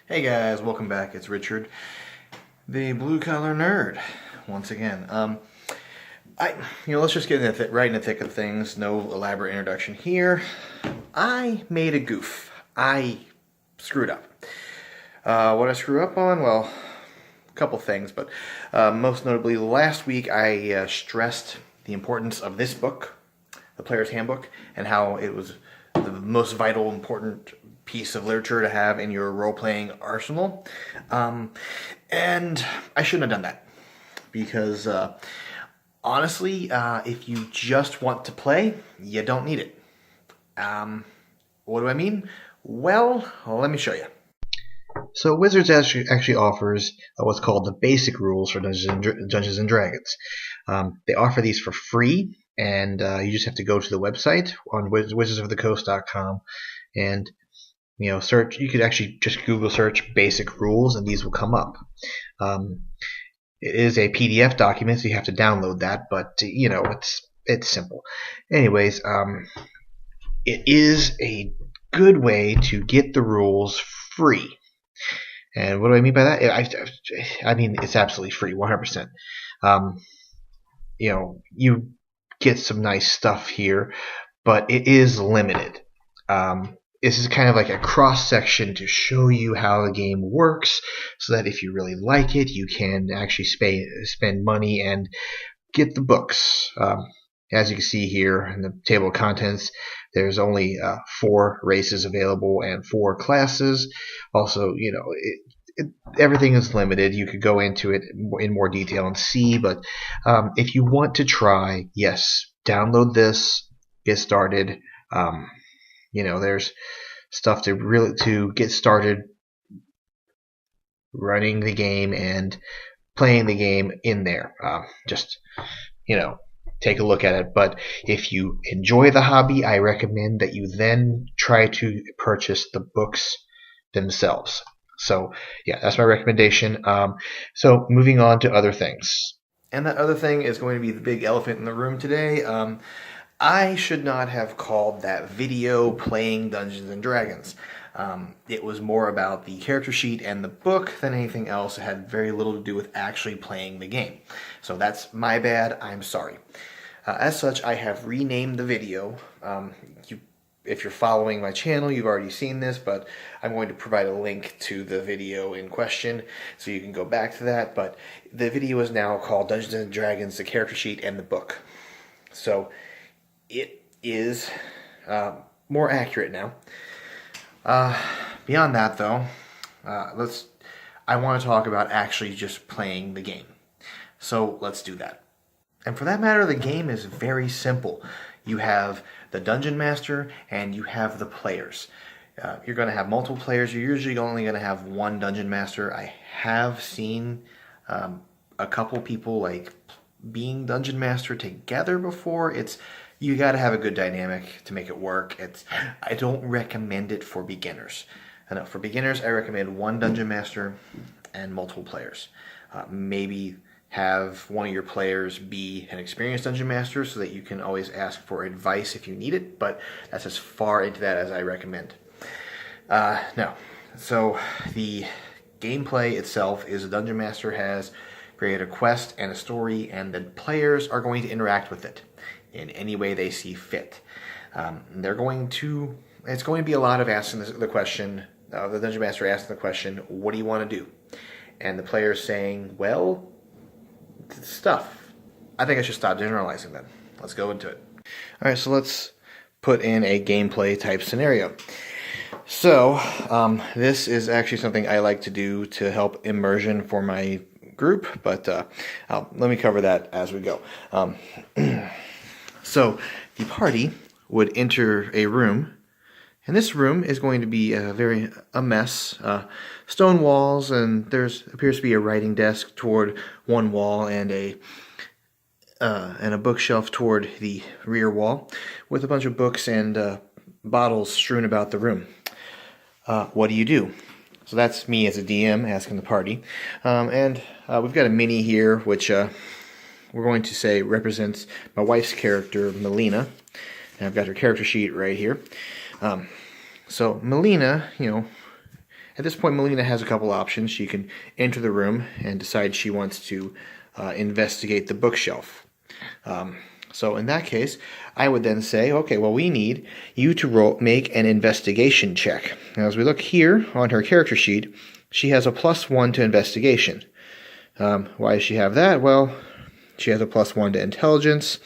Hey guys, welcome back. It's Richard, the blue collar nerd, once again. Let's just get right in the thick of things. No elaborate introduction here. I made a goof. I screwed up. What I screw up on? Well, a couple things, but most notably, last week I stressed the importance of this book, The Player's Handbook, and how it was the most vital, important piece of literature to have in your role-playing arsenal. And I shouldn't have done that because honestly, if you just want to play, you don't need it. What do I mean? Well, let me show you. So Wizards actually offers what's called the basic rules for Dungeons and Dragons. They offer these for free, and you just have to go to the website on wizardsofthecoast.com and search. You could actually just Google search basic rules, and these will come up. It is a PDF document, so you have to download that, but it's simple. Anyways, it is a good way to get the rules free. And what do I mean by that? I mean it's absolutely free, 100%. You get some nice stuff here, but it is limited. This is kind of like a cross section to show you how the game works, so that if you really like it, you can actually spend money and get the books. As you can see here in the table of contents, there's only 4 races available and 4 classes. Also, everything is limited. You could go into it in more detail and see, but if you want to try, yes, download this, get started. There's stuff to get started running the game and playing the game in there. Just take a look at it. But if you enjoy the hobby, I recommend that you then try to purchase the books themselves. So yeah, that's my recommendation. So moving on to other things. And that other thing is going to be the big elephant in the room today. I should not have called that video Playing Dungeons and Dragons. It was more about the character sheet and the book than anything else. It had very little to do with actually playing the game. So that's my bad. I'm sorry. As such, I have renamed the video. If you're following my channel, you've already seen this, but I'm going to provide a link to the video in question so you can go back to that. But the video is now called Dungeons and Dragons, the character sheet and the book. So it is more accurate now. Beyond that, though, I want to talk about actually just playing the game. So let's do that. And for that matter, the game is very simple. You have the Dungeon Master and you have the players. You're going to have multiple players. You're usually only going to have one Dungeon Master. I have seen a couple people being Dungeon Master together before. You got to have a good dynamic to make it work. I don't recommend it for beginners. For beginners, I recommend one Dungeon Master and multiple players. Maybe have one of your players be an experienced Dungeon Master so that you can always ask for advice if you need it, but that's as far into that as I recommend. No. So the gameplay itself is a Dungeon Master has created a quest and a story, and the players are going to interact with it in any way they see fit. It's going to be a lot of asking the question, the Dungeon Master asking the question, what do you want to do? And the players saying, well, stuff. I think I should stop generalizing then. Let's go into it. All right, so let's put in a gameplay type scenario. So this is actually something I like to do to help immersion for my group, but let me cover that as we go. So the party would enter a room, and this room is going to be a mess. Stone walls, and appears to be a writing desk toward one wall and a bookshelf toward the rear wall, with a bunch of books and bottles strewn about the room. What do you do? So that's me as a DM asking the party, and we've got a mini here, which we're going to say represents my wife's character, Melina. And I've got her character sheet right here. So Melina, At this point, Melina has a couple options. She can enter the room and decide she wants to investigate the bookshelf. So in that case, I would then say, okay, well, we need you to make an investigation check. Now, as we look here on her character sheet, she has a +1 to investigation. Why does she have that? Well, she has a +1 to intelligence,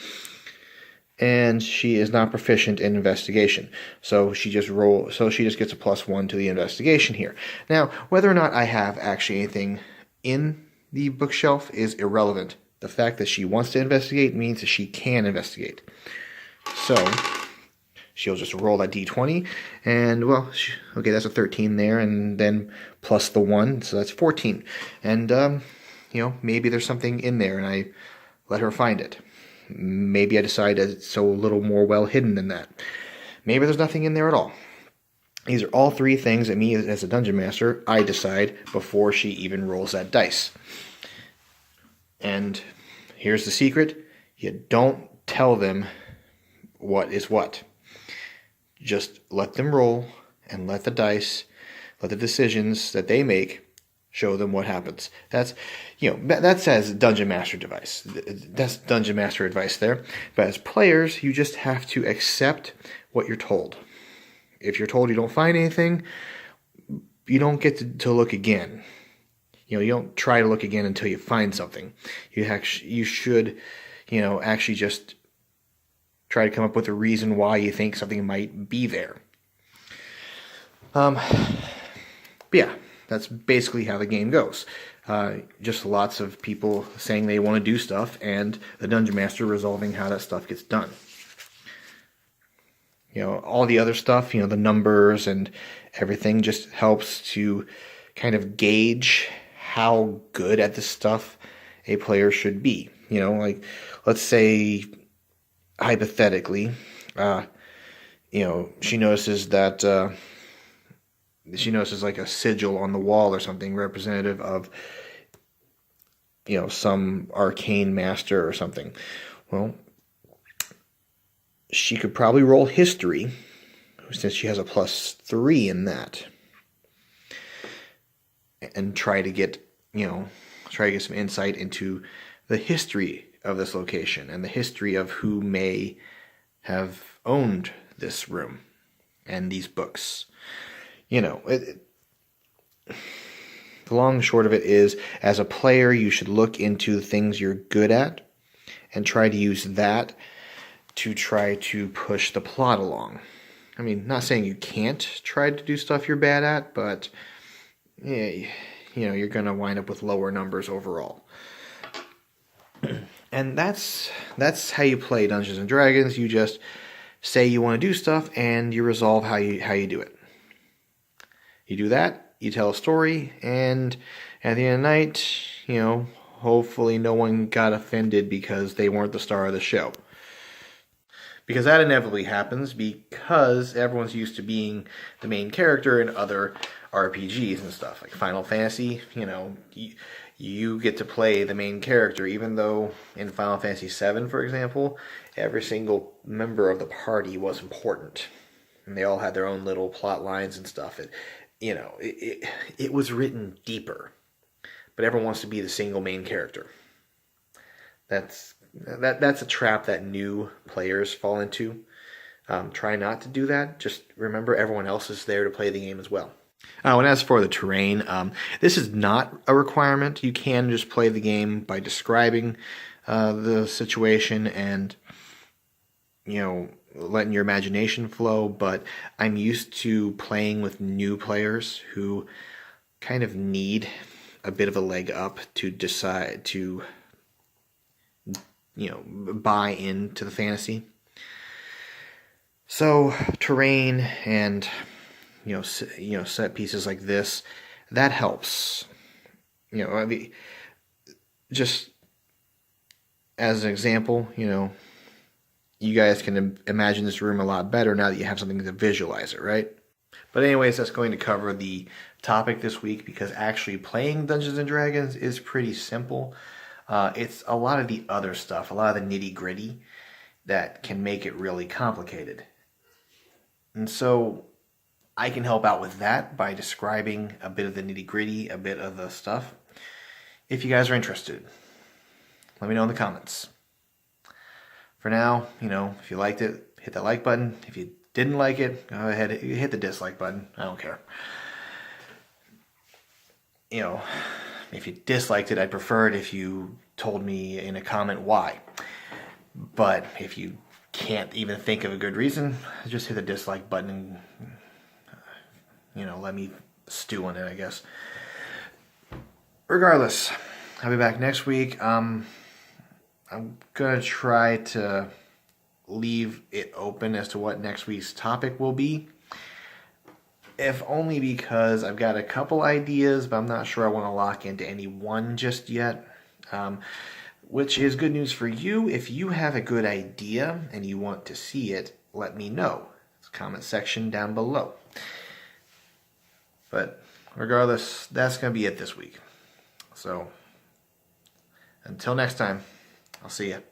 and she is not proficient in investigation. So she just gets a +1 to the investigation here. Now, whether or not I have actually anything in the bookshelf is irrelevant. The fact that she wants to investigate means that she can investigate. So she'll just roll that d20, and well, okay, that's a 13 there, and then plus the 1, so that's 14. And maybe there's something in there, and I let her find it. Maybe I decide that it's so a little more well hidden than that. Maybe there's nothing in there at all. These are all three things that me as a dungeon master, I decide before she even rolls that dice. And here's the secret. You don't tell them what is what. Just let them roll and let the dice, let the decisions that they make show them what happens. That says dungeon master advice. That's dungeon master advice there. But as players, you just have to accept what you're told. If you're told you don't find anything, you don't get to look again. You don't try to look again until you find something. You should, actually just try to come up with a reason why you think something might be there. But yeah, that's basically how the game goes. Just lots of people saying they want to do stuff, and the dungeon master resolving how that stuff gets done. All the other stuff, the numbers and everything just helps to kind of gauge how good at this stuff a player should be. Like, let's say, hypothetically, she notices that she notices like a sigil on the wall or something representative of, some arcane master or something. Well, she could probably roll history, since she has a +3 in that, and try to get some insight into the history of this location and the history of who may have owned this room and these books. The long and short of it is, as a player, you should look into the things you're good at and try to use that to try to push the plot along. I mean, not saying you can't try to do stuff you're bad at, but you're going to wind up with lower numbers overall. And that's how you play Dungeons and Dragons. You just say you want to do stuff, and you resolve how you do it. You do that, you tell a story, and at the end of the night, hopefully no one got offended because they weren't the star of the show. Because that inevitably happens, because everyone's used to being the main character in other RPGs and stuff. Like Final Fantasy, you get to play the main character, even though in Final Fantasy VII, for example, every single member of the party was important. And they all had their own little plot lines and stuff. It was written deeper. But everyone wants to be the single main character. That's a trap that new players fall into. Try not to do that. Just remember everyone else is there to play the game as well. And as for the terrain, this is not a requirement. You can just play the game by describing the situation and, letting your imagination flow. But I'm used to playing with new players who kind of need a bit of a leg up to decide to buy into the fantasy. So terrain and set pieces like this, that helps. Just as an example, you guys can imagine this room a lot better now that you have something to visualize it, right? But anyways, that's going to cover the topic this week, because actually playing Dungeons and Dragons is pretty simple. It's a lot of the other stuff, a lot of the nitty-gritty that can make it really complicated. And so I can help out with that by describing a bit of the nitty-gritty, a bit of the stuff. If you guys are interested, let me know in the comments. For now, if you liked it, hit that like button. If you didn't like it, go ahead, hit the dislike button. I don't care. If you disliked it, I'd prefer it if you told me in a comment why. But if you can't even think of a good reason, just hit the dislike button and, let me stew on it, I guess. Regardless, I'll be back next week. I'm going to try to leave it open as to what next week's topic will be. If only because I've got a couple ideas, but I'm not sure I want to lock into any one just yet. Which is good news for you. If you have a good idea and you want to see it, let me know. It's comment section down below. But regardless, that's going to be it this week. So until next time, I'll see you.